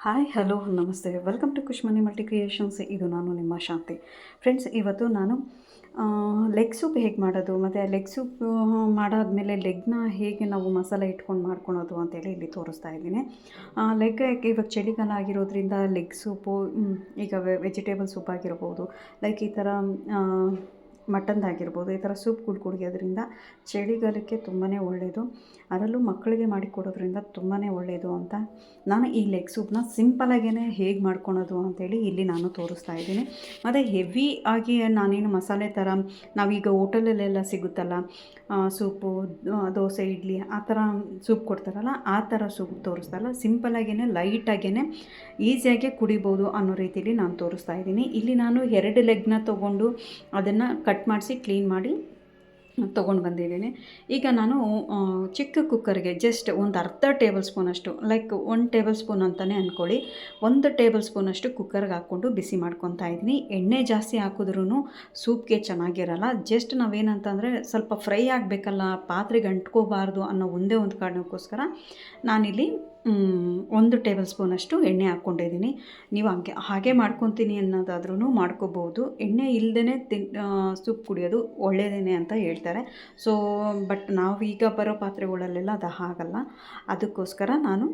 Hi hello ನಮಸ್ತೆ welcome to ಕುಶ್ಮನಿ multi creations. ಇದು ನಾನು ನಿಮ್ಮ ಶಾಂತಿ. ಫ್ರೆಂಡ್ಸ್, ಇವತ್ತು ನಾನು ಲೆಗ್ ಸೂಪ್ ಹೇಗೆ ಮಾಡೋದು ಮತ್ತು ಲೆಗ್ ಸೂಪ್ ಮಾಡಾದ್ಮೇಲೆ ಲೆಗ್ನ ಹೇಗೆ ನಾವು ಮಸಾಲೆ ಇಟ್ಕೊಂಡು ಮಾಡ್ಕೊಳೋದು ಅಂತೇಳಿ ಇಲ್ಲಿ ತೋರಿಸ್ತಾ ಇದ್ದೀನಿ. ಲೆಗ್ ಇವಾಗ ಚಳಿಗಾಲ ಆಗಿರೋದ್ರಿಂದ ಲೆಗ್ ಸೂಪು, ಈಗ ವೆಜಿಟೇಬಲ್ ಸೂಪ್ ಆಗಿರ್ಬೋದು, ಲೈಕ್ ಈ ಥರ ಮಟನ್ದಾಗಿರ್ಬೋದು, ಈ ಥರ ಸೂಪ್ಗಳು ಕುಡಿಯೋದ್ರಿಂದ ಚಳಿಗಾಲಕ್ಕೆ ತುಂಬಾ ಒಳ್ಳೆಯದು. ಅದರಲ್ಲೂ ಮಕ್ಕಳಿಗೆ ಮಾಡಿಕೊಡೋದ್ರಿಂದ ತುಂಬಾ ಒಳ್ಳೆಯದು ಅಂತ ನಾನು ಈ ಲೆಗ್ ಸೂಪ್ನ ಸಿಂಪಲಾಗೇ ಹೇಗೆ ಮಾಡ್ಕೊಳೋದು ಅಂಥೇಳಿ ಇಲ್ಲಿ ನಾನು ತೋರಿಸ್ತಾ ಇದ್ದೀನಿ. ಮತ್ತು ಹೆವಿ ಆಗಿ ನಾನೇನು ಮಸಾಲೆ ಥರ ನಾವೀಗ ಹೋಟೆಲಲ್ಲೆಲ್ಲ ಸಿಗುತ್ತಲ್ಲ ಸೂಪು, ದೋಸೆ, ಇಡ್ಲಿ ಆ ಥರ ಸೂಪ್ ಕೊಡ್ತಾರಲ್ಲ, ಆ ಥರ ಸೂಪ್ ತೋರಿಸ್ತಾರಲ್ಲ, ಸಿಂಪಲಾಗೇ ಲೈಟಾಗೇ ಈಸಿಯಾಗೆ ಕುಡಿಬೋದು ಅನ್ನೋ ರೀತಿಯಲ್ಲಿ ನಾನು ತೋರಿಸ್ತಾ ಇದ್ದೀನಿ. ಇಲ್ಲಿ ನಾನು 2 ಲೆಗ್ನ ತೊಗೊಂಡು ಅದನ್ನು ಕಟ್ ಮಾಡಿಸಿ ಕ್ಲೀನ್ ಮಾಡಿ ತೊಗೊಂಡು ಬಂದಿದ್ದೀನಿ. ಈಗ ನಾನು ಚಿಕ್ಕ ಕುಕ್ಕರ್ಗೆ ಜಸ್ಟ್ ಒಂದು ಅರ್ಧ ಟೇಬಲ್ ಸ್ಪೂನಷ್ಟು, ಲೈಕ್ 1 ಟೇಬಲ್ ಸ್ಪೂನ್ ಅಂತಲೇ ಅಂದ್ಕೊಳ್ಳಿ, 1 ಟೇಬಲ್ ಸ್ಪೂನಷ್ಟು ಕುಕ್ಕರ್ಗೆ ಹಾಕ್ಕೊಂಡು ಬಿಸಿ ಮಾಡ್ಕೊತಾ ಇದ್ದೀನಿ. ಎಣ್ಣೆ ಜಾಸ್ತಿ ಹಾಕಿದ್ರೂ ಸೂಪ್ಗೆ ಚೆನ್ನಾಗಿರಲ್ಲ. ಜಸ್ಟ್ ನಾವೇನಂತಂದರೆ ಸ್ವಲ್ಪ ಫ್ರೈ ಆಗಬೇಕಲ್ಲ, ಪಾತ್ರೆಗೆ ಅಂಟ್ಕೋಬಾರ್ದು ಅನ್ನೋ ಒಂದೇ ಒಂದು ಕಾರಣಕ್ಕೋಸ್ಕರ ನಾನಿಲ್ಲಿ 1 ಟೇಬಲ್ ಸ್ಪೂನಷ್ಟು ಎಣ್ಣೆ ಹಾಕ್ಕೊಂಡಿದ್ದೀನಿ. ನೀವು ಹಾಗೆ ಮಾಡ್ಕೊತೀನಿ ಅನ್ನೋದಾದ್ರೂ ಮಾಡ್ಕೋಬೋದು. ಎಣ್ಣೆ ಇಲ್ಲದೇ ಸೂಪ್ ಕುಡಿಯೋದು ಒಳ್ಳೆಯದೇ ಅಂತ ಹೇಳ್ತಾರೆ. ಸೊ ಬಟ್ ನಾವೀಗ ಬರೋ ಪಾತ್ರೆಗಳಲ್ಲೆಲ್ಲ ಅದು ಆಗಲ್ಲ. ಅದಕ್ಕೋಸ್ಕರ ನಾನು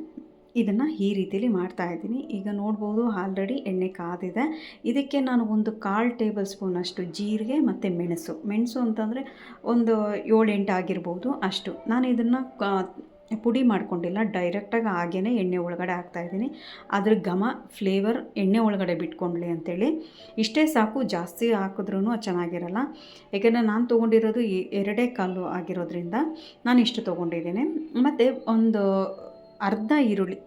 ಇದನ್ನು ಈ ರೀತಿಯಲ್ಲಿ ಮಾಡ್ತಾಯಿದ್ದೀನಿ. ಈಗ ನೋಡ್ಬೋದು ಆಲ್ರೆಡಿ ಎಣ್ಣೆ ಕಾದಿದೆ. ಇದಕ್ಕೆ ನಾನು ಒಂದು 1/4 ಟೇಬಲ್ ಸ್ಪೂನಷ್ಟು ಜೀರಿಗೆ ಮತ್ತು ಮೆಣಸು ಅಂತಂದರೆ ಒಂದು 7-8 ಆಗಿರ್ಬೋದು ಅಷ್ಟು. ನಾನು ಇದನ್ನು ಪುಡಿ ಮಾಡ್ಕೊಂಡಿಲ್ಲ, ಡೈರೆಕ್ಟಾಗಿ ಹಾಗೇ ಎಣ್ಣೆ ಒಳಗಡೆ ಹಾಕ್ತಾಯಿದ್ದೀನಿ. ಅದ್ರ ಘಮ, ಫ್ಲೇವರ್ ಎಣ್ಣೆ ಒಳಗಡೆ ಬಿಟ್ಕೊಂಡ್ಲಿ ಅಂಥೇಳಿ. ಇಷ್ಟೇ ಸಾಕು, ಜಾಸ್ತಿ ಹಾಕಿದ್ರೂ ಚೆನ್ನಾಗಿರಲ್ಲ. ಯಾಕೆಂದರೆ ನಾನು ತೊಗೊಂಡಿರೋದು 2 ಕಾಲು ಆಗಿರೋದ್ರಿಂದ ನಾನು ಇಷ್ಟು ತೊಗೊಂಡಿದ್ದೀನಿ. ಮತ್ತು ಒಂದು ಅರ್ಧ ಈರುಳ್ಳಿ,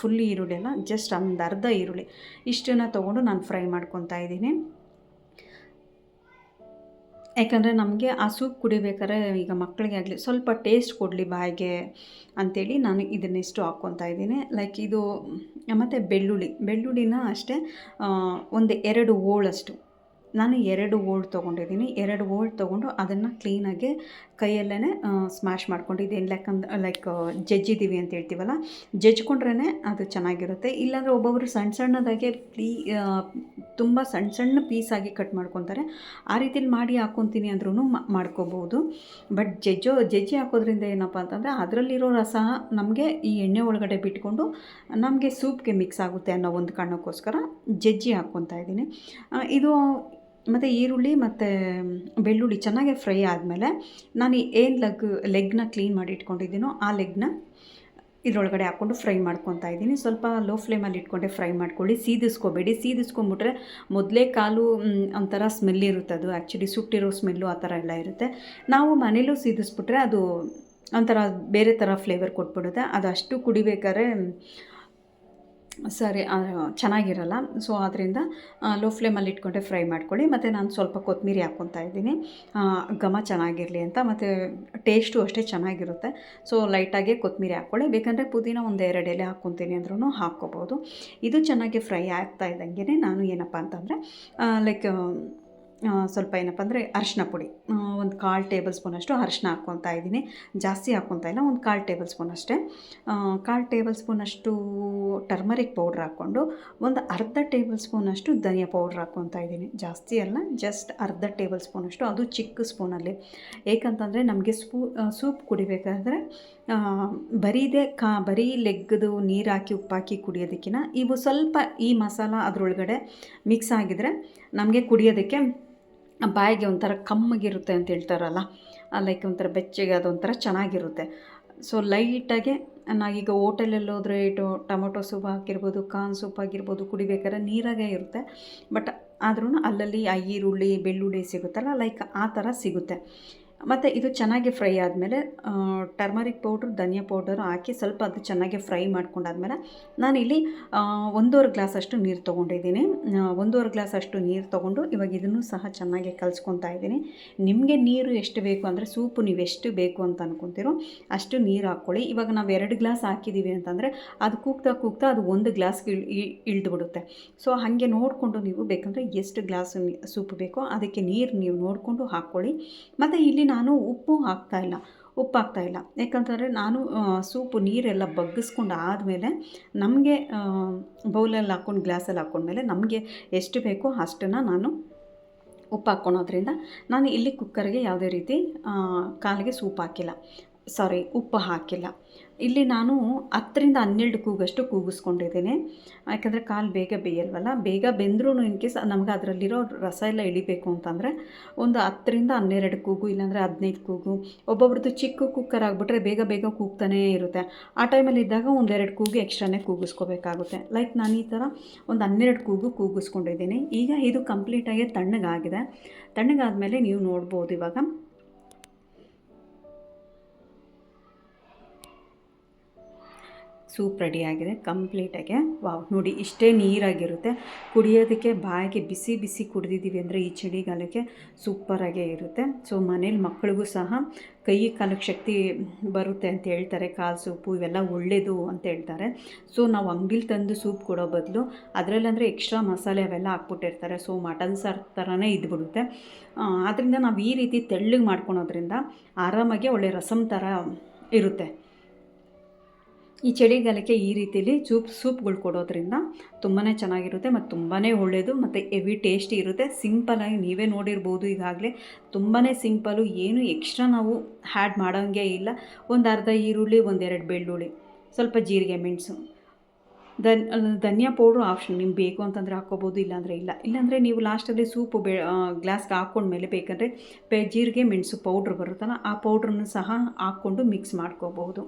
ಫುಲ್ ಈರುಳ್ಳಿ ಅಲ್ಲ, ಜಸ್ಟ್ ಒಂದು ಅರ್ಧ ಈರುಳ್ಳಿ, ಇಷ್ಟನ್ನು ತೊಗೊಂಡು ನಾನು ಫ್ರೈ ಮಾಡ್ಕೊತಾ ಇದ್ದೀನಿ. ಯಾಕಂದರೆ ನಮಗೆ ಆ ಸೂಪ್ ಕುಡಿಬೇಕಾದ್ರೆ ಈಗ ಮಕ್ಕಳಿಗೆ ಆಗಲಿ ಸ್ವಲ್ಪ ಟೇಸ್ಟ್ ಕೊಡಲಿ ಬಾಯಿಗೆ ಅಂಥೇಳಿ ನಾನು ಇದನ್ನೆಷ್ಟು ಹಾಕ್ಕೊತಾ ಇದ್ದೀನಿ. ಲೈಕ್ ಇದು ಮತ್ತು ಬೆಳ್ಳುಳ್ಳಿನ ಅಷ್ಟೇ ಒಂದು 2 ಹೋಳಷ್ಟು, ನಾನು 2 ಹೋಳು ತೊಗೊಂಡಿದ್ದೀನಿ. 2 ಹೋಳು ತೊಗೊಂಡು ಅದನ್ನು ಕ್ಲೀನಾಗಿ ಕೈಯಲ್ಲೇ ಸ್ಮ್ಯಾಶ್ ಮಾಡ್ಕೊಂಡಿದ್ದೀನಿ. ಲೈಕ್ ಜಜ್ಜಿದ್ದೀವಿ ಅಂತ ಹೇಳ್ತೀವಲ್ಲ, ಜಜ್ಕೊಂಡ್ರೇ ಅದು ಚೆನ್ನಾಗಿರುತ್ತೆ. ಇಲ್ಲಾಂದರೆ ಒಬ್ಬೊಬ್ಬರು ಸಣ್ಣದಾಗೆ ತುಂಬ ಸಣ್ಣ ಪೀಸಾಗಿ ಕಟ್ ಮಾಡ್ಕೊತಾರೆ. ಆ ರೀತಿಲಿ ಮಾಡಿ ಹಾಕ್ಕೊತೀನಿ ಅಂದ್ರೂ ಮಾಡ್ಕೋಬೋದು. ಬಟ್ ಜಜ್ಜಿ ಹಾಕೋದ್ರಿಂದ ಏನಪ್ಪ ಅಂತಂದರೆ ಅದರಲ್ಲಿರೋ ರಸ ನಮಗೆ ಈ ಎಣ್ಣೆ ಒಳಗಡೆ ಬಿಟ್ಕೊಂಡು ನಮಗೆ ಸೂಪ್ಗೆ ಮಿಕ್ಸ್ ಆಗುತ್ತೆ ಅನ್ನೋ ಒಂದು ಕಾರಣಕ್ಕೋಸ್ಕರ ಜಜ್ಜಿ ಹಾಕ್ಕೊತಾ ಇದ್ದೀನಿ. ಇದು ಮತ್ತು ಈರುಳ್ಳಿ ಮತ್ತು ಬೆಳ್ಳುಳ್ಳಿ ಚೆನ್ನಾಗಿ ಫ್ರೈ ಆದಮೇಲೆ ನಾನು ಏನು ಲೆಗ್ನ ಕ್ಲೀನ್ ಮಾಡಿ ಇಟ್ಕೊಂಡಿದ್ದೀನೋ ಆ ಲೆಗ್ನ ಇದರೊಳಗಡೆ ಹಾಕ್ಕೊಂಡು ಫ್ರೈ ಮಾಡ್ಕೊತಾ ಇದ್ದೀನಿ. ಸ್ವಲ್ಪ ಲೋ ಫ್ಲೇಮಲ್ಲಿ ಇಟ್ಕೊಂಡೆ ಫ್ರೈ ಮಾಡ್ಕೊಳ್ಳಿ, ಸೀದಿಸ್ಕೋಬೇಡಿ. ಸೀದಿಸ್ಕೊಂಬಿಟ್ರೆ ಮೊದಲೇ ಕಾಲು ಒಂಥರ ಸ್ಮೆಲ್ ಇರುತ್ತೆ, ಅದು ಆ್ಯಕ್ಚುಲಿ ಸುಟ್ಟಿರೋ ಸ್ಮೆಲ್ಲು ಆ ಥರ ಎಲ್ಲ ಇರುತ್ತೆ. ನಾವು ಮನೇಲೂ ಸೀದಿಸ್ಬಿಟ್ರೆ ಅದು ಒಂಥರ ಬೇರೆ ಥರ ಫ್ಲೇವರ್ ಕೊಟ್ಬಿಡುತ್ತೆ. ಅದು ಅಷ್ಟು ಕುಡಿಬೇಕಾದ್ರೆ ಸರಿ ಚೆನ್ನಾಗಿರಲ್ಲ. ಸೊ ಆದ್ದರಿಂದ ಲೋ ಫ್ಲೇಮಲ್ಲಿ ಇಟ್ಕೊಂಡೆ ಫ್ರೈ ಮಾಡ್ಕೊಳ್ಳಿ. ಮತ್ತು ನಾನು ಸ್ವಲ್ಪ ಕೊತ್ತಂಬರಿ ಹಾಕ್ಕೊತಾ ಇದ್ದೀನಿ, ಘಮ ಚೆನ್ನಾಗಿರಲಿ ಅಂತ, ಮತ್ತು ಟೇಸ್ಟು ಅಷ್ಟೇ ಚೆನ್ನಾಗಿರುತ್ತೆ. ಸೊ ಲೈಟಾಗೆ ಕೊತ್ತಂಬರಿ ಹಾಕ್ಕೊಳ್ಳಿ. ಬೇಕಂದರೆ ಪುದೀನ ಒಂದು 2 ಎಲೆ ಹಾಕ್ಕೊತೀನಿ ಅಂದ್ರೂ ಹಾಕ್ಕೋಬೋದು. ಇದು ಚೆನ್ನಾಗಿ ಫ್ರೈ ಆಗ್ತಾ ಇದ್ದಂಗೆ ನಾನು ಏನಪ್ಪ ಅಂತಂದರೆ ಲೈಕ್ ಸ್ವಲ್ಪ ಏನಪ್ಪ ಅಂದರೆ ಅರಿಶಿನ ಪುಡಿ, ಒಂದು 1/4 ಟೇಬಲ್ ಸ್ಪೂನಷ್ಟು ಅರಿಶಿನ ಹಾಕ್ಕೊತಾ ಇದ್ದೀನಿ. ಜಾಸ್ತಿ ಹಾಕ್ಕೊತಾ ಇಲ್ಲ, ಒಂದು 1/4 ಟೇಬಲ್ ಸ್ಪೂನ್ ಅಷ್ಟೇ. 1/4 ಟೇಬಲ್ ಸ್ಪೂನಷ್ಟು ಟರ್ಮರಿಕ್ ಪೌಡ್ರ್ ಹಾಕ್ಕೊಂಡು ಒಂದು ಅರ್ಧ ಟೇಬಲ್ ಸ್ಪೂನಷ್ಟು ಧನಿಯಾ ಪೌಡ್ರ್ ಹಾಕ್ಕೊತಾ ಇದ್ದೀನಿ. ಜಾಸ್ತಿ ಅಲ್ಲ, ಜಸ್ಟ್ ಅರ್ಧ ಟೇಬಲ್ ಸ್ಪೂನಷ್ಟು, ಅದು ಚಿಕ್ಕ ಸ್ಪೂನಲ್ಲಿ. ಏಕಂತಂದರೆ ನಮಗೆ ಸೂಪ್ ಕುಡಿಬೇಕಾದ್ರೆ ಬರೀ ಲೆಗ್ಗದು ನೀರು ಹಾಕಿ ಉಪ್ಪಾಕಿ ಕುಡಿಯೋದಕ್ಕಿಂತ ಇವು ಸ್ವಲ್ಪ ಈ ಮಸಾಲ ಅದರೊಳಗಡೆ ಮಿಕ್ಸ್ ಆಗಿದ್ರೆ ನಮಗೆ ಕುಡಿಯೋದಕ್ಕೆ ಬಾಯಿಗೆ ಒಂಥರ ಕಮ್ಮಗಿರುತ್ತೆ ಅಂತ ಹೇಳ್ತಾರಲ್ಲ, ಲೈಕ್ ಒಂಥರ ಬೆಚ್ಚಗೆ ಅದೊಂಥರ ಚೆನ್ನಾಗಿರುತ್ತೆ. ಸೊ ಲೈಟಾಗೆ ನಾವೀಗ ಹೋಟೆಲಲ್ಲಿ ಹೋದರೆ ಟೊಮೊಟೊ ಸೂಪ್ ಆಗಿರ್ಬೋದು, ಕಾರ್ನ್ ಸೂಪ್ ಆಗಿರ್ಬೋದು, ಕುಡಿಬೇಕಾದ್ರೆ ನೀರಾಗೇ ಇರುತ್ತೆ. ಬಟ್ ಆದ್ರೂ ಅಲ್ಲಲ್ಲಿ ಆ ಈರುಳ್ಳಿ ಬೆಳ್ಳುಳ್ಳಿ ಸಿಗುತ್ತಲ್ಲ, ಲೈಕ್ ಆ ಥರ ಸಿಗುತ್ತೆ. ಮತ್ತು ಇದು ಚೆನ್ನಾಗಿ ಫ್ರೈ ಆದಮೇಲೆ ಟರ್ಮರಿಕ್ ಪೌಡ್ರ್, ಧನಿಯಾ ಪೌಡರ್ ಹಾಕಿ ಸ್ವಲ್ಪ ಅದು ಚೆನ್ನಾಗಿ ಫ್ರೈ ಮಾಡ್ಕೊಂಡಾದ್ಮೇಲೆ ನಾನಿಲ್ಲಿ 1.5 ಗ್ಲಾಸಷ್ಟು ನೀರು ತೊಗೊಂಡಿದ್ದೀನಿ. 1.5 ಗ್ಲಾಸಷ್ಟು ನೀರು ತೊಗೊಂಡು ಇವಾಗ ಇದನ್ನು ಸಹ ಚೆನ್ನಾಗಿ ಕಲಿಸ್ಕೊತಾ ಇದ್ದೀನಿ. ನಿಮಗೆ ನೀರು ಎಷ್ಟು ಬೇಕು ಅಂದರೆ ಸೂಪು ನೀವು ಎಷ್ಟು ಬೇಕು ಅಂತ ಅಂದ್ಕೊತೀರೋ ಅಷ್ಟು ನೀರು ಹಾಕ್ಕೊಳ್ಳಿ. ಇವಾಗ ನಾವು 2 ಗ್ಲಾಸ್ ಹಾಕಿದ್ದೀವಿ ಅಂತಂದರೆ ಅದು ಕೂಗ್ತಾ ಅದು 1 ಗ್ಲಾಸ್ಗೆ ಇಳಿದ್ಬಿಡುತ್ತೆ. ಸೊ ಹಾಗೆ ನೋಡಿಕೊಂಡು ನೀವು ಬೇಕಂದರೆ ಎಷ್ಟು ಗ್ಲಾಸ್ ಸೂಪ್ ಬೇಕೋ ಅದಕ್ಕೆ ನೀರು ನೀವು ನೋಡಿಕೊಂಡು ಹಾಕ್ಕೊಳ್ಳಿ. ಮತ್ತು ಇಲ್ಲಿ ನಾನು ಉಪ್ಪು ಹಾಕ್ತಾಯಿಲ್ಲ. ಉಪ್ಪು ಹಾಕ್ತಾಯಿಲ್ಲ. ಯಾಕಂತಂದರೆ ನಾನು ಸೂಪು ನೀರೆಲ್ಲ ಬಗ್ಗಿಸ್ಕೊಂಡು ಆದಮೇಲೆ ನಮಗೆ ಬೌಲಲ್ಲಿ ಹಾಕ್ಕೊಂಡು ಗ್ಲಾಸಲ್ಲಿ ಹಾಕ್ಕೊಂಡ್ಮೇಲೆ ನಮಗೆ ಎಷ್ಟು ಬೇಕೋ ಅಷ್ಟನ್ನು ನಾನು ಉಪ್ಪು ಹಾಕ್ಕೊಳೋದ್ರಿಂದ ನಾನು ಇಲ್ಲಿ ಕುಕ್ಕರ್ಗೆ ಯಾವುದೇ ರೀತಿ ಕಾಲಿಗೆ ಸೂಪ್ ಹಾಕಿಲ್ಲ, ಉಪ್ಪು ಹಾಕಿಲ್ಲ. ಇಲ್ಲಿ ನಾನು 10-12 ಕೂಗಷ್ಟು ಕೂಗಿಸ್ಕೊಂಡಿದ್ದೀನಿ. ಯಾಕಂದರೆ ಕಾಲು ಬೇಗ ಬೇಯಲ್ವಲ್ಲ. ಬೇಗ ಬೆಂದ್ರೂ ಇನ್ ಕೇಸ್ ನಮ್ಗೆ ಅದರಲ್ಲಿರೋ ರಸ ಎಲ್ಲ ಇಳಿಬೇಕು ಅಂತಂದರೆ ಒಂದು 10-12 ಕೂಗು, ಇಲ್ಲಾಂದರೆ 15 ಕೂಗು. ಒಬ್ಬೊಬ್ರದ್ದು ಚಿಕ್ಕ ಕುಕ್ಕರ್ ಆಗಿಬಿಟ್ರೆ ಬೇಗ ಬೇಗ ಕೂಗ್ತಾನೇ ಇರುತ್ತೆ. ಆ ಟೈಮಲ್ಲಿ ಇದ್ದಾಗ 1-2 ಕೂಗು ಎಕ್ಸ್ಟ್ರಾನೇ ಕೂಗಿಸ್ಕೋಬೇಕಾಗುತ್ತೆ. ಲೈಕ್ ನಾನು ಈ ಥರ ಒಂದು 12 ಕೂಗು ಕೂಗಿಸ್ಕೊಂಡಿದ್ದೀನಿ. ಈಗ ಇದು ಕಂಪ್ಲೀಟಾಗಿ ತಣ್ಣಗಾಗಿದೆ. ತಣ್ಣಗಾದಮೇಲೆ ನೀವು ನೋಡ್ಬೋದು ಇವಾಗ ಸೂಪ್ ರೆಡಿಯಾಗಿದೆ ಕಂಪ್ಲೀಟಾಗಿ. ವಾವ್, ನೋಡಿ ಇಷ್ಟೇ ನೀರಾಗಿರುತ್ತೆ. ಕುಡಿಯೋದಕ್ಕೆ ಬಾಯಿಗೆ ಬಿಸಿ ಬಿಸಿ ಕುಡಿದಿದ್ದೀವಿ ಅಂದರೆ ಈ ಚಳಿಗಾಲಕ್ಕೆ ಸೂಪರಾಗೇ ಇರುತ್ತೆ. ಸೊ ಮನೇಲಿ ಮಕ್ಕಳಿಗೂ ಸಹ ಕೈ ಕಾಲಕ್ಕೆ ಶಕ್ತಿ ಬರುತ್ತೆ ಅಂತ ಹೇಳ್ತಾರೆ. ಕಾಲು ಸೂಪು ಇವೆಲ್ಲ ಒಳ್ಳೆಯದು ಅಂತ ಹೇಳ್ತಾರೆ. ಸೊ ನಾವು ಅಂಗಡಿಲಿ ತಂದು ಸೂಪ್ ಕೊಡೋ ಬದಲು ಅದರಲ್ಲಂದರೆ ಎಕ್ಸ್ಟ್ರಾ ಮಸಾಲೆ ಅವೆಲ್ಲ ಹಾಕ್ಬಿಟ್ಟಿರ್ತಾರೆ. ಸೊ ಮಟನ್ ಸಾರು ಥರನೇ ಇದ್ಬಿಡುತ್ತೆ. ಆದ್ದರಿಂದ ನಾವು ಈ ರೀತಿ ತೆಳ್ಳಗೆ ಮಾಡ್ಕೊಳೋದ್ರಿಂದ ಆರಾಮಾಗಿ ಒಳ್ಳೆ ರಸಮ್ ಥರ ಇರುತ್ತೆ. ಈ ಚಳಿಗಾಲಕ್ಕೆ ಈ ರೀತಿಲಿ ಸೂಪ್ಗಳು ಕೊಡೋದ್ರಿಂದ ತುಂಬಾ ಚೆನ್ನಾಗಿರುತ್ತೆ ಮತ್ತು ತುಂಬಾ ಒಳ್ಳೆಯದು ಮತ್ತು ಹೆವಿ ಟೇಸ್ಟಿ ಇರುತ್ತೆ. ಸಿಂಪಲಾಗಿ ನೀವೇ ನೋಡಿರ್ಬೋದು ಈಗಾಗಲೇ ತುಂಬಾ ಸಿಂಪಲು, ಏನು ಎಕ್ಸ್ಟ್ರಾ ನಾವು ಆ್ಯಡ್ ಮಾಡೋಂಗೆ ಇಲ್ಲ. ಒಂದು ಅರ್ಧ ಈರುಳ್ಳಿ, 1-2 ಬೆಳ್ಳುಳ್ಳಿ, ಸ್ವಲ್ಪ ಜೀರಿಗೆ, ಮೆಣಸು, ಧನಿಯಾ ಪೌಡ್ರು ಆಪ್ಷನ್, ನಿಮ್ಗೆ ಬೇಕು ಅಂತಂದರೆ ಹಾಕ್ಕೋಬೋದು, ಇಲ್ಲಾಂದರೆ ಇಲ್ಲ. ಇಲ್ಲಾಂದರೆ ನೀವು ಲಾಸ್ಟಲ್ಲಿ ಸೂಪು ಗ್ಲಾಸ್ಗೆ ಹಾಕ್ಕೊಂಡ್ಮೇಲೆ ಬೇಕಂದರೆ ಜೀರಿಗೆ ಮೆಣಸು ಪೌಡ್ರ್ ಬರುತ್ತಲ್ಲ, ಆ ಪೌಡ್ರನ್ನು ಸಹ ಹಾಕ್ಕೊಂಡು ಮಿಕ್ಸ್ ಮಾಡ್ಕೋಬಹುದು.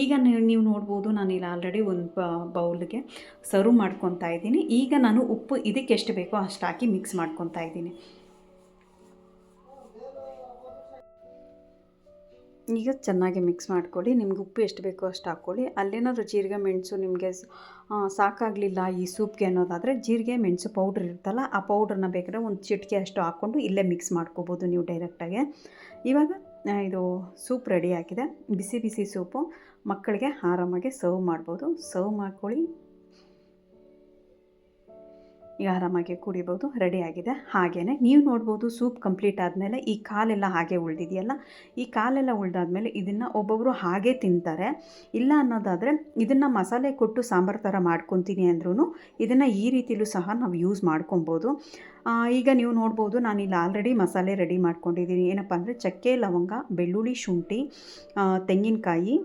ಈಗ ನೀವು ನೋಡ್ಬೋದು ನಾನಿಲ್ಲಿ ಆಲ್ರೆಡಿ ಒಂದು ಬೌಲ್ಗೆ ಸರ್ವ್ ಮಾಡ್ಕೊತಾ ಇದ್ದೀನಿ. ಈಗ ನಾನು ಉಪ್ಪು ಇದಕ್ಕೆ ಎಷ್ಟು ಬೇಕೋ ಅಷ್ಟು ಹಾಕಿ ಮಿಕ್ಸ್ ಮಾಡ್ಕೊತಾ ಇದ್ದೀನಿ. ಈಗ ಚೆನ್ನಾಗಿ ಮಿಕ್ಸ್ ಮಾಡ್ಕೊಳ್ಳಿ. ನಿಮ್ಗೆ ಉಪ್ಪು ಎಷ್ಟು ಬೇಕೋ ಅಷ್ಟು ಹಾಕ್ಕೊಳ್ಳಿ. ಅಲ್ಲೇನಾದರೂ ಜೀರಿಗೆ ಮೆಣಸು ನಿಮಗೆ ಸಾಕಾಗಲಿಲ್ಲ ಈ ಸೂಪ್ಗೆ ಅನ್ನೋದಾದರೆ ಜೀರಿಗೆ ಮೆಣಸು ಪೌಡ್ರ್ ಇರುತ್ತಲ್ಲ, ಆ ಪೌಡ್ರನ್ನ ಬೇಕಾದ್ರೆ ಒಂದು ಚಿಟಿಕೆ ಅಷ್ಟು ಹಾಕ್ಕೊಂಡು ಇಲ್ಲೇ ಮಿಕ್ಸ್ ಮಾಡ್ಕೋಬೋದು ನೀವು ಡೈರೆಕ್ಟಾಗಿ. ಇವಾಗ ಇದು ಸೂಪ್ ರೆಡಿ ಆಗಿದೆ. ಬಿಸಿ ಬಿಸಿ ಸೂಪು ಮಕ್ಕಳಿಗೆ ಆರಾಮಾಗಿ ಸರ್ವ್ ಮಾಡ್ಬೋದು. ಸರ್ವ್ ಮಾಡ್ಕೊಳ್ಳಿ, ಈಗ ಆರಾಮಾಗಿ ಕುಡಿಬೋದು. ರೆಡಿಯಾಗಿದೆ. ಹಾಗೆಯೇ ನೀವು ನೋಡ್ಬೋದು ಸೂಪ್ ಕಂಪ್ಲೀಟ್ ಆದಮೇಲೆ ಈ ಕಾಲೆಲ್ಲ ಹಾಗೆ ಉಳಿದಿದೆಯಲ್ಲ, ಈ ಕಾಲೆಲ್ಲ ಉಳಿದಾದ್ಮೇಲೆ ಇದನ್ನು ಒಬ್ಬೊಬ್ಬರು ಹಾಗೆ ತಿಂತಾರೆ. ಇಲ್ಲ ಅನ್ನೋದಾದರೆ ಇದನ್ನು ಮಸಾಲೆ ಕೊಟ್ಟು ಸಾಂಬಾರು ಥರ ಮಾಡ್ಕೊತೀನಿ ಅಂದ್ರೂ ಇದನ್ನು ಈ ರೀತಿಲೂ ಸಹ ನಾವು ಯೂಸ್ ಮಾಡ್ಕೊಬೋದು. ಈಗ ನೀವು ನೋಡ್ಬೋದು ನಾನಿಲ್ಲಿ ಆಲ್ರೆಡಿ ಮಸಾಲೆ ರೆಡಿ ಮಾಡ್ಕೊಂಡಿದ್ದೀನಿ. ಏನಪ್ಪ ಅಂದರೆ ಚಕ್ಕೆ, ಲವಂಗ, ಬೆಳ್ಳುಳ್ಳಿ, ಶುಂಠಿ, ತೆಂಗಿನಕಾಯಿ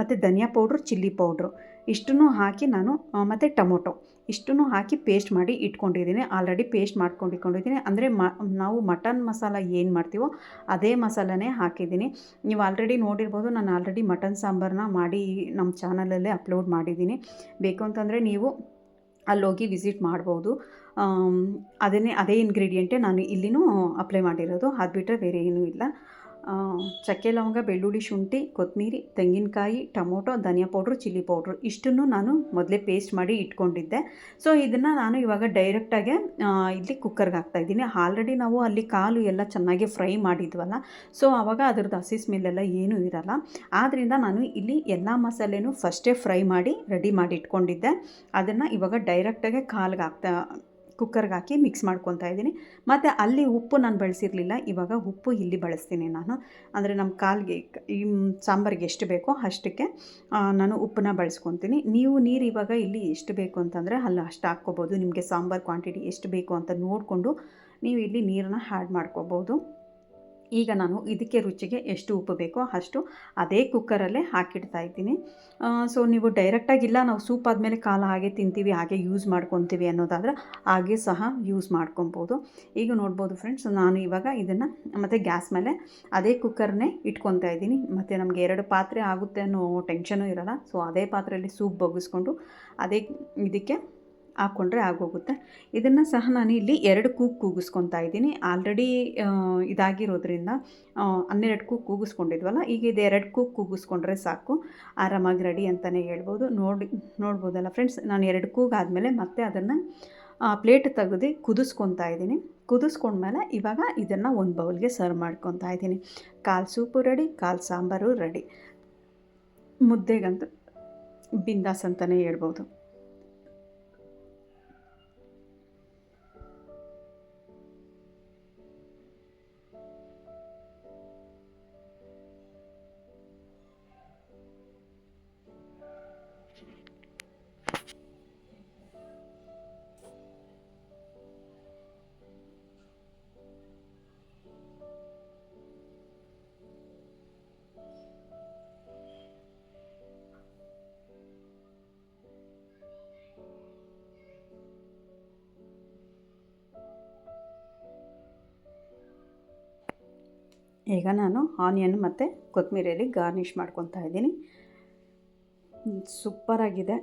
ಮತ್ತು ಧನಿಯಾ ಪೌಡ್ರು, ಚಿಲ್ಲಿ ಪೌಡ್ರು ಇಷ್ಟನ್ನು ಹಾಕಿ ನಾನು ಮತ್ತು ಟೊಮೊಟೊ ಇಷ್ಟನ್ನು ಹಾಕಿ ಪೇಸ್ಟ್ ಮಾಡಿ ಇಟ್ಕೊಂಡಿದ್ದೀನಿ. ಆಲ್ರೆಡಿ ಪೇಸ್ಟ್ ಮಾಡ್ಕೊಂಡಿದ್ದೀನಿ. ಅಂದರೆ ನಾವು ಮಟನ್ ಮಸಾಲ ಏನು ಮಾಡ್ತೀವೋ ಅದೇ ಮಸಾಲನೇ ಹಾಕಿದ್ದೀನಿ. ನೀವು ಆಲ್ರೆಡಿ ನೋಡಿರ್ಬೋದು, ನಾನು ಆಲ್ರೆಡಿ ಮಟನ್ ಸಾಂಬಾರನ್ನ ಮಾಡಿ ನಮ್ಮ ಚಾನಲಲ್ಲೇ ಅಪ್ಲೋಡ್ ಮಾಡಿದ್ದೀನಿ. ಬೇಕು ಅಂತಂದರೆ ನೀವು ಅಲ್ಲೋಗಿ ವಿಸಿಟ್ ಮಾಡ್ಬೋದು. ಅದೇ ಇಂಗ್ರೀಡಿಯೆಂಟೇ ನಾನು ಇಲ್ಲಿನೂ ಅಪ್ಲೈ ಮಾಡಿರೋದು. ಅದು ಬಿಟ್ಟರೆ ಬೇರೆ ಏನೂ ಇಲ್ಲ. ಚಕ್ಕೆ, ಲವಂಗ, ಬೆಳ್ಳುಳ್ಳಿ, ಶುಂಠಿ, ಕೊತ್ತಂಬರಿ, ತೆಂಗಿನಕಾಯಿ, ಟೊಮೊಟೊ, ಧನಿಯಾ ಪೌಡ್ರು, ಚಿಲ್ಲಿ ಪೌಡ್ರು ಇಷ್ಟನ್ನು ನಾನು ಮೊದಲೇ ಪೇಸ್ಟ್ ಮಾಡಿ ಇಟ್ಕೊಂಡಿದ್ದೆ. ಸೊ ಇದನ್ನು ನಾನು ಇವಾಗ ಡೈರೆಕ್ಟಾಗೆ ಇಲ್ಲಿ ಕುಕ್ಕರ್ಗೆ ಹಾಕ್ತಾಯಿದ್ದೀನಿ. ಆಲ್ರೆಡಿ ನಾವು ಅಲ್ಲಿ ಕಾಲು ಎಲ್ಲ ಚೆನ್ನಾಗಿ ಫ್ರೈ ಮಾಡಿದ್ವಲ್ಲ, ಸೊ ಆವಾಗ ಅದ್ರದ್ದು ಹಸಿ ಸ್ಮೆಲ್ಲೆಲ್ಲ ಏನೂ ಇರಲ್ಲ. ಆದ್ದರಿಂದ ನಾನು ಇಲ್ಲಿ ಎಲ್ಲ ಮಸಾಲೆನೂ ಫಸ್ಟೇ ಫ್ರೈ ಮಾಡಿ ರೆಡಿ ಮಾಡಿ ಇಟ್ಕೊಂಡಿದ್ದೆ. ಅದನ್ನು ಇವಾಗ ಡೈರೆಕ್ಟಾಗೆ ಕುಕ್ಕರ್ಗೆ ಹಾಕಿ ಮಿಕ್ಸ್ ಮಾಡ್ಕೊತಾ ಇದ್ದೀನಿ. ಮತ್ತು ಅಲ್ಲಿ ಉಪ್ಪು ನಾನು ಬಳಸಿರಲಿಲ್ಲ, ಇವಾಗ ಉಪ್ಪು ಇಲ್ಲಿ ಬಳಸ್ತೀನಿ ನಾನು. ಅಂದರೆ ನಮ್ಮ ಕಾಲಿಗೆ ಈ ಸಾಂಬಾರಿಗೆ ಎಷ್ಟು ಬೇಕೋ ಅಷ್ಟಕ್ಕೆ ನಾನು ಉಪ್ಪನ್ನ ಬಳಸ್ಕೊತೀನಿ. ನೀವು ನೀರು ಇವಾಗ ಇಲ್ಲಿ ಎಷ್ಟು ಬೇಕು ಅಂತಂದರೆ ಅಲ್ಲಿ ಅಷ್ಟು ಹಾಕ್ಕೋಬೋದು. ನಿಮಗೆ ಸಾಂಬಾರು ಕ್ವಾಂಟಿಟಿ ಎಷ್ಟು ಬೇಕು ಅಂತ ನೋಡಿಕೊಂಡು ನೀವು ಇಲ್ಲಿ ನೀರನ್ನ ಆ್ಯಡ್ ಮಾಡ್ಕೋಬೋದು. ಈಗ ನಾನು ಇದಕ್ಕೆ ರುಚಿಗೆ ಎಷ್ಟು ಉಪ್ಪು ಬೇಕೋ ಅಷ್ಟು ಅದೇ ಕುಕ್ಕರಲ್ಲೇ ಹಾಕಿಡ್ತಾ ಇದ್ದೀನಿ. ಸೊ ನೀವು ಡೈರೆಕ್ಟಾಗಿಲ್ಲ ನಾವು ಸೂಪ್ ಆದಮೇಲೆ ಕಾಲು ಹಾಗೆ ತಿಂತೀವಿ, ಹಾಗೆ ಯೂಸ್ ಮಾಡ್ಕೊತೀವಿ ಅನ್ನೋದಾದರೆ ಹಾಗೆ ಸಹ ಯೂಸ್ ಮಾಡ್ಕೊಬೋದು. ಈಗ ನೋಡ್ಬೋದು ಫ್ರೆಂಡ್ಸ್, ನಾನು ಇವಾಗ ಇದನ್ನು ಮತ್ತು ಗ್ಯಾಸ್ ಮೇಲೆ ಅದೇ ಕುಕ್ಕರ್ನೇ ಇಟ್ಕೊತಾ ಇದ್ದೀನಿ. ಮತ್ತು ನಮಗೆ 2 ಪಾತ್ರೆ ಆಗುತ್ತೆ ಅನ್ನೋ ಟೆನ್ಷನೂ ಇರೋಲ್ಲ. ಸೊ ಅದೇ ಪಾತ್ರೆಯಲ್ಲಿ ಸೂಪ್ ಬಗ್ಗಿಸ್ಕೊಂಡು ಅದೇ ಇದಕ್ಕೆ ಹಾಕ್ಕೊಂಡ್ರೆ ಆಗೋಗುತ್ತೆ. ಇದನ್ನು ಸಹ ನಾನು ಇಲ್ಲಿ 2 ಕೂಗಿಸ್ಕೊತಾ ಇದ್ದೀನಿ. ಆಲ್ರೆಡಿ ಇದಾಗಿರೋದ್ರಿಂದ 12 ಕೂಗಿಸ್ಕೊಂಡಿದ್ವಲ್ಲ, ಈಗ ಇದು 2 ಕೂಗಿಸ್ಕೊಂಡ್ರೆ ಸಾಕು, ಆರಾಮಾಗಿ ರೆಡಿ ಅಂತಲೇ ಹೇಳ್ಬೋದು. ನೋಡ್ಬೋದಲ್ಲ ಫ್ರೆಂಡ್ಸ್, ನಾನು 2 ಕೂಗಾದಮೇಲೆ ಮತ್ತೆ ಅದನ್ನು ಪ್ಲೇಟ್ ತೆಗೆದು ಕುದಿಸ್ಕೊತಾ ಇದ್ದೀನಿ. ಕುದಿಸ್ಕೊಂಡ್ಮೇಲೆ ಇವಾಗ ಇದನ್ನು ಒಂದು ಬೌಲ್ಗೆ ಸರ್ವ್ ಮಾಡ್ಕೊತಾ ಇದ್ದೀನಿ. ಕಾಲು ಸೂಪು ರೆಡಿ, ಕಾಲು ಸಾಂಬಾರು ರೆಡಿ. ಮುದ್ದೆಗಂತೂ ಬಿಂದಾಸ್ ಅಂತಲೇ ಹೇಳ್ಬೋದು. ಈಗ ನಾನು ಆನಿಯನ್ ಮತ್ತು ಕೊತ್ತಂಬರಿಯಲ್ಲಿ ಗಾರ್ನಿಷ್ ಮಾಡ್ಕೊತಾ ಇದ್ದೀನಿ. ಸೂಪರಾಗಿದೆ.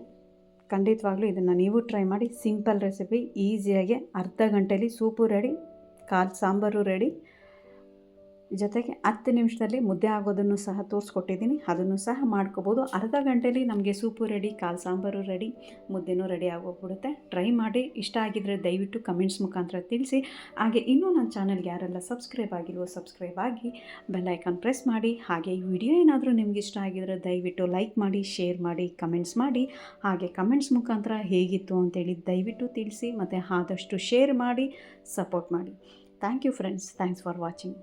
ಖಂಡಿತವಾಗ್ಲೂ ಇದನ್ನು ನೀವು ಟ್ರೈ ಮಾಡಿ. ಸಿಂಪಲ್ ರೆಸಿಪಿ, ಈಸಿಯಾಗಿ ಅರ್ಧ ಗಂಟೆಯಲ್ಲಿ ಸೂಪು ರೆಡಿ, ಕಾಲು ಸಾಂಬಾರು ರೆಡಿ, ಜೊತೆಗೆ 10 ನಿಮಿಷದಲ್ಲಿ ಮುದ್ದೆ ಆಗೋದನ್ನು ಸಹ ತೋರಿಸ್ಕೊಟ್ಟಿದ್ದೀನಿ. ಅದನ್ನು ಸಹ ಮಾಡ್ಕೋಬೋದು. ಅರ್ಧ ಗಂಟೆಯಲ್ಲಿ ನಮಗೆ ಸೂಪು ರೆಡಿ, ಕಾಲು ಸಾಂಬಾರು ರೆಡಿ, ಮುದ್ದೆನೂ ರೆಡಿ ಆಗೋಗ್ಬಿಡುತ್ತೆ. ಟ್ರೈ ಮಾಡಿ. ಇಷ್ಟ ಆಗಿದ್ದರೆ ದಯವಿಟ್ಟು ಕಮೆಂಟ್ಸ್ ಮುಖಾಂತರ ತಿಳಿಸಿ. ಹಾಗೆ ಇನ್ನೂ ನನ್ನ ಚಾನಲ್ಗೆ ಯಾರೆಲ್ಲ ಸಬ್ಸ್ಕ್ರೈಬ್ ಆಗಿಲ್ವೋ ಸಬ್ಸ್ಕ್ರೈಬ್ ಆಗಿ ಬೆಲ್ ಐಕಾನ್ ಪ್ರೆಸ್ ಮಾಡಿ. ಹಾಗೆ ಈ ವಿಡಿಯೋ ಏನಾದರೂ ನಿಮ್ಗೆ ಇಷ್ಟ ಆಗಿದ್ದರೆ ದಯವಿಟ್ಟು ಲೈಕ್ ಮಾಡಿ, ಶೇರ್ ಮಾಡಿ, ಕಮೆಂಟ್ಸ್ ಮಾಡಿ. ಹಾಗೆ ಕಮೆಂಟ್ಸ್ ಮುಖಾಂತರ ಹೇಗಿತ್ತು ಅಂತೇಳಿ ದಯವಿಟ್ಟು ತಿಳಿಸಿ. ಮತ್ತು ಆದಷ್ಟು ಶೇರ್ ಮಾಡಿ, ಸಪೋರ್ಟ್ ಮಾಡಿ. Thank you friends. Thanks for watching.